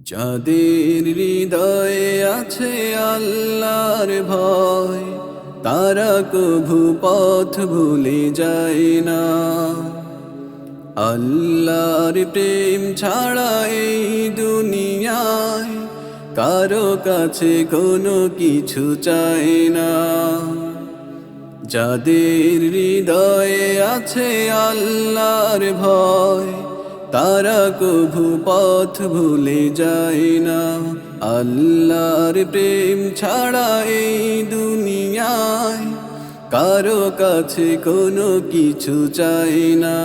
যাদের হৃদয়ে আছে আল্লাহর ভয়, তারা কভু পথ ভুলে যায় না। আল্লাহর প্রেম ছাড়া এই দুনিয়ায় কারো কাছে কোনো কিছু চায় না। যাদের হৃদয়ে আছে আল্লাহর ভয়, তারা কভু পথ ভুলে যায় না। আল্লাহর প্রেম ছাড়া এই দুনিয়ায় কারো কাছে কোনো কিছু চায় না,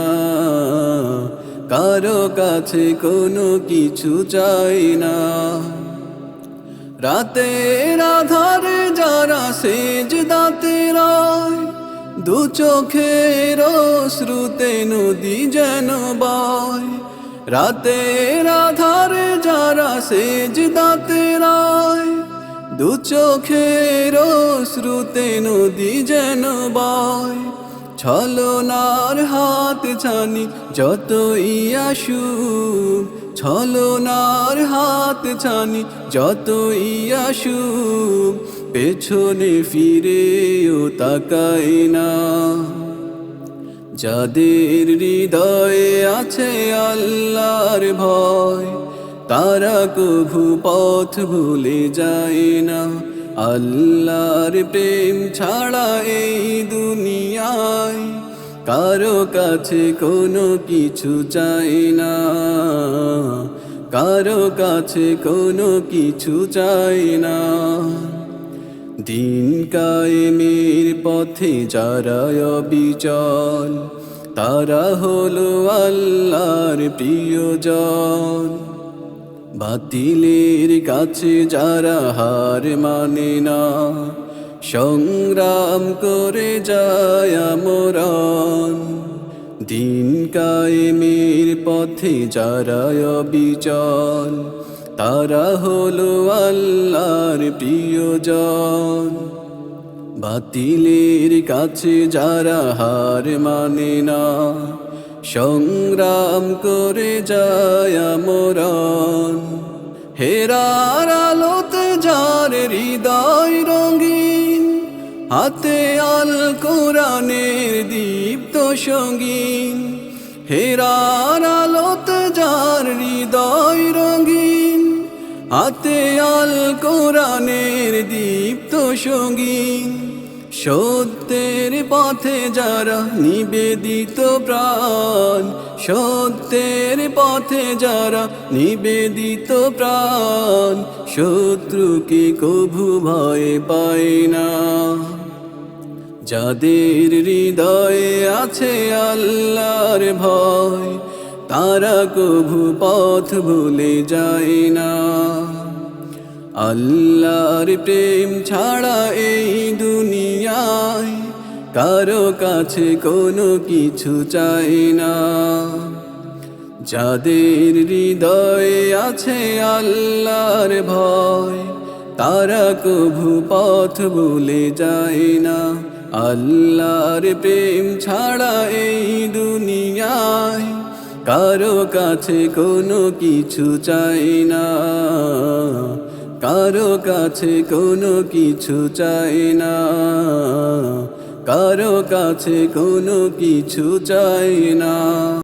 কারো কাছে কোনো কিছু চায় না। রাতের আধারে যারা সেজদাতে রয়, দু চোখের অশ্রুতে নদী যেন বয়। রাতের আধারে যারা সেজদাতে রয়, দু চোখের অশ্রুতে নদী যেন বয়। ছলনার হাত ছানি যতই আসুক, ছলনার হাত ছানি যতই আসুক, পেছনে ফিরেও তাকায় না। যাদের হৃদয়ে আছে আল্লাহর ভয়, তারা কভু পথ ভুলে যায় না। আল্লাহর প্রেম ছাড়া এই দুনিয়ায় কারো কাছে কোনো কিছু চায় না, কারো কাছে কোনো কিছু চায় না। দিন কায়েমের পথে যারা অবিচল, তারা হলো আল্লাহর প্রিয়জন। বাতিলের কাছে যারা হার মানে না, সংগ্রাম করে যায় আমরণ। দিন কায়েমের পথে যারা অবিচল, তারা হলো আল্লাহর প্রিয়জন। বাতিলের কাছে যারা হার মানে না, সংগ্রাম করে যায় আমরণ। হেরার আলোতে যার হৃদয় রঙিন, হাতে আল কোরআনের দীপ্ত সঙ্গীন। হেরার আলোতে যার হৃদয় রঙিন, হাতে আল কোরআনের দীপ্ত সঙ্গীন। সত্যের পথে যারা নিবেদিত প্রাণ, সত্যের পথে যারা নিবেদিত প্রাণ, শত্রুকে কভু ভয় পায় না। যাদের হৃদয়ে আছে আল্লাহর ভয়, তারা কভু পথ ভুলে যায় না। আল্লাহর প্রেম ছাড়া এই দুনিয়ায় কারো কাছে কোনো কিছু চায় না। যাদের হৃদয়ে আছে আল্লাহর ভয়, তারা কভু পথ ভুলে যায় না। আল্লাহর প্রেম ছাড়া এই দুনিয়ায় কারো কাছে কোনো কিছু চায় না, কারো কাছে কোনো কিছু চায় না, কারো কাছে কোনো কিছু চায় না।